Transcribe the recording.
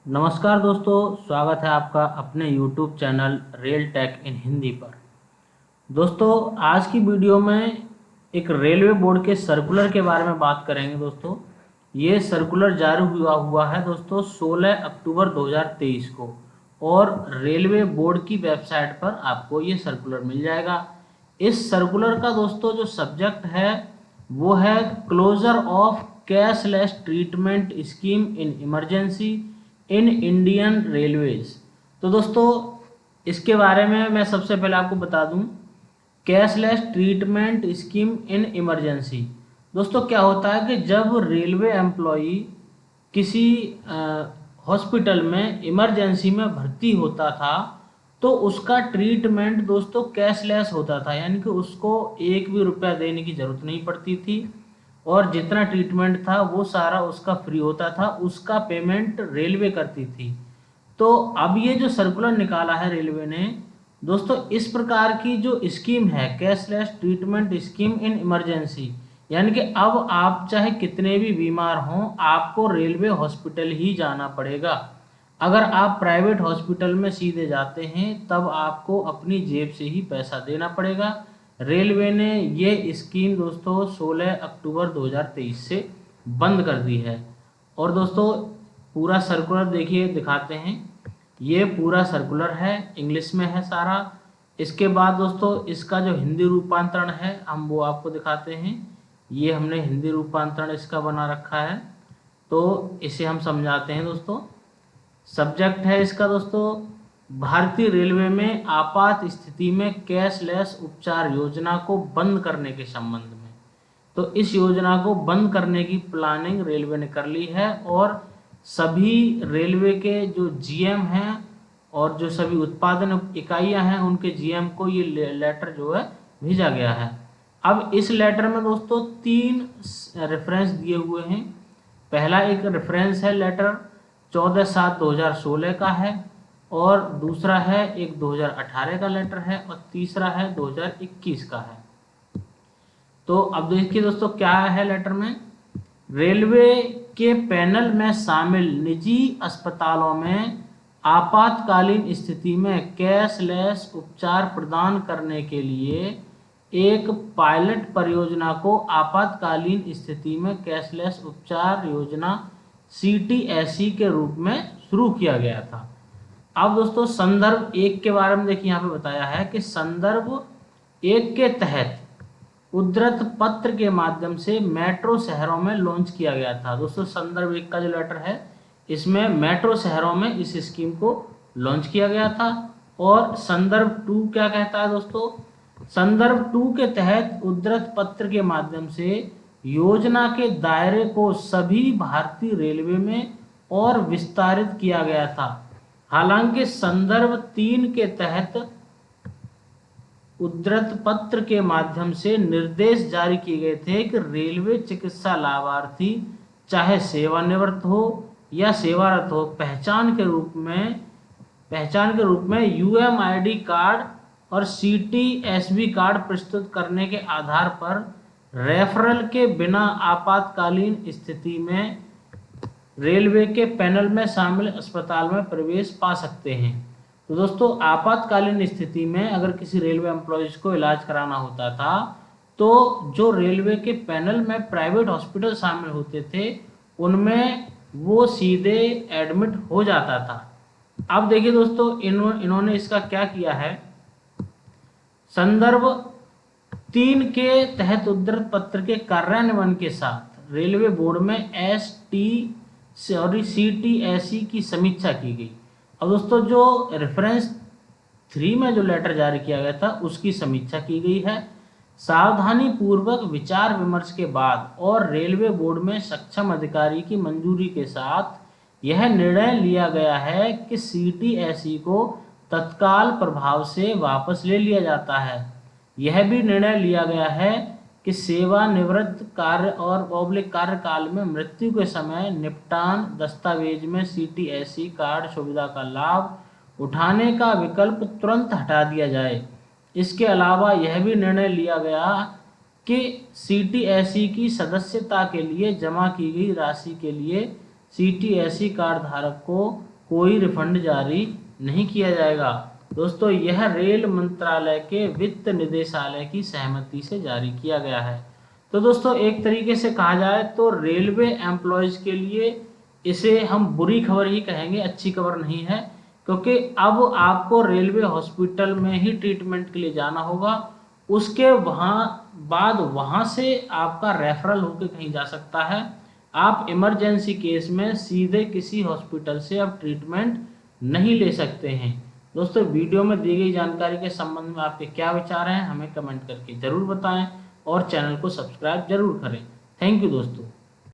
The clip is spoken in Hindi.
नमस्कार दोस्तों, स्वागत है आपका अपने YouTube चैनल रेल टेक इन हिंदी पर। दोस्तों, आज की वीडियो में एक रेलवे बोर्ड के सर्कुलर के बारे में बात करेंगे। दोस्तों, ये सर्कुलर जारी हुआ है दोस्तों 16 अक्टूबर 2023 को, और रेलवे बोर्ड की वेबसाइट पर आपको ये सर्कुलर मिल जाएगा। इस सर्कुलर का दोस्तों जो सब्जेक्ट है वो है closure of cashless treatment scheme in emergency in Indian railways. तो दोस्तों, इसके बारे में मैं सबसे पहले आपको बता दूं, cashless treatment scheme in emergency. दोस्तों, क्या होता है कि जब रेलवे एम्प्लॉई किसी हॉस्पिटल में इमरजेंसी में भर्ती होता था तो उसका ट्रीटमेंट दोस्तों कैशलेस होता था, यानी कि उसको एक भी रुपया देने की ज़रूरत नहीं पड़ती थी, और जितना ट्रीटमेंट था वो सारा उसका फ्री होता था, उसका पेमेंट रेलवे करती थी। तो अब ये जो सर्कुलर निकाला है रेलवे ने दोस्तों, इस प्रकार की जो स्कीम है cashless treatment scheme in emergency, यानी कि अब आप चाहे कितने भी बीमार हों आपको रेलवे हॉस्पिटल ही जाना पड़ेगा। अगर आप प्राइवेट हॉस्पिटल में सीधे जाते हैं तब आपको अपनी जेब से ही पैसा देना पड़ेगा। रेलवे ने ये स्कीम दोस्तों 16 अक्टूबर 2023 से बंद कर दी है। और दोस्तों, पूरा सर्कुलर देखिए, दिखाते हैं। ये पूरा सर्कुलर है, इंग्लिश में है सारा। इसके बाद दोस्तों इसका जो हिंदी रूपांतरण है हम वो आपको दिखाते हैं। ये हमने हिंदी रूपांतरण इसका बना रखा है, तो इसे हम समझाते हैं दोस्तों। सब्जेक्ट है इसका दोस्तों, भारतीय रेलवे में आपात स्थिति में कैशलेस उपचार योजना को बंद करने के संबंध में। तो इस योजना को बंद करने की प्लानिंग रेलवे ने कर ली है, और सभी रेलवे के जो जीएम हैं और जो सभी उत्पादन इकाइयां हैं उनके जीएम को ये लेटर जो है भेजा गया है। अब इस लेटर में दोस्तों 3 रेफरेंस दिए हुए हैं। पहला एक रेफरेंस है लेटर 14/7/2016 का है, और दूसरा है एक 2018 का लेटर है, और तीसरा है 2021 का है। तो अब देखिए दोस्तों क्या है लेटर में। रेलवे के पैनल में शामिल निजी अस्पतालों में आपातकालीन स्थिति में कैशलेस उपचार प्रदान करने के लिए एक पायलट परियोजना को आपातकालीन स्थिति में कैशलेस उपचार योजना CTSE के रूप में शुरू किया गया था। अब दोस्तों संदर्भ 1 के बारे में देखिए, यहाँ पे बताया है कि संदर्भ 1 के तहत उद्धृत पत्र के माध्यम से मेट्रो शहरों में लॉन्च किया गया था। दोस्तों संदर्भ 1 का जो लेटर है इसमें मेट्रो शहरों में इस स्कीम को लॉन्च किया गया था। और संदर्भ 2 क्या कहता है दोस्तों, संदर्भ 2 के तहत उद्धृत पत्र के माध्यम से योजना के दायरे को सभी भारतीय रेलवे में और विस्तारित किया गया था। हालांकि संदर्भ 3 के तहत उद्धृत पत्र के माध्यम से निर्देश जारी किए गए थे कि रेलवे चिकित्सा लाभार्थी चाहे सेवानिवृत्त हो या सेवारत हो, पहचान के रूप में UMID कार्ड और CTSB कार्ड प्रस्तुत करने के आधार पर रेफरल के बिना आपातकालीन स्थिति में रेलवे के पैनल में शामिल अस्पताल में प्रवेश पा सकते हैं। तो दोस्तों आपातकालीन स्थिति में अगर किसी रेलवे एम्प्लॉयज को इलाज कराना होता था तो जो रेलवे के पैनल में प्राइवेट हॉस्पिटल शामिल होते थे उनमें वो सीधे एडमिट हो जाता था। अब देखिए दोस्तों इन्होंने इसका क्या किया है। संदर्भ 3 के तहत उद्धृत पत्र के कार्यान्वयन के साथ रेलवे बोर्ड में CTSE की समीक्षा की गई। अब दोस्तों जो रेफरेंस 3 में जो लेटर जारी किया गया था उसकी समीक्षा की गई है। सावधानी पूर्वक विचार विमर्श के बाद और रेलवे बोर्ड में सक्षम अधिकारी की मंजूरी के साथ यह निर्णय लिया गया है कि CTSE को तत्काल प्रभाव से वापस ले लिया जाता है। यह भी निर्णय लिया गया है कि सेवानिवृत्त कार्य और कार्यकाल में मृत्यु के समय निपटान दस्तावेज में CTSE कार्ड सुविधा का लाभ उठाने का विकल्प तुरंत हटा दिया जाए। इसके अलावा यह भी निर्णय लिया गया कि CTSE की सदस्यता के लिए जमा की गई राशि के लिए CTSE कार्ड धारक को कोई रिफंड जारी नहीं किया जाएगा। दोस्तों, यह रेल मंत्रालय के वित्त निदेशालय की सहमति से जारी किया गया है। तो दोस्तों, एक तरीके से कहा जाए तो रेलवे एम्प्लॉयज़ के लिए इसे हम बुरी खबर ही कहेंगे, अच्छी खबर नहीं है, क्योंकि अब आपको रेलवे हॉस्पिटल में ही ट्रीटमेंट के लिए जाना होगा। उसके वहाँ से आपका रेफरल होकर कहीं जा सकता है। आप इमरजेंसी केस में सीधे किसी हॉस्पिटल से अब ट्रीटमेंट नहीं ले सकते हैं। दोस्तों, वीडियो में दी गई जानकारी के संबंध में आपके क्या विचार हैं, हमें कमेंट करके ज़रूर बताएं और चैनल को सब्सक्राइब जरूर करें। थैंक यू दोस्तों।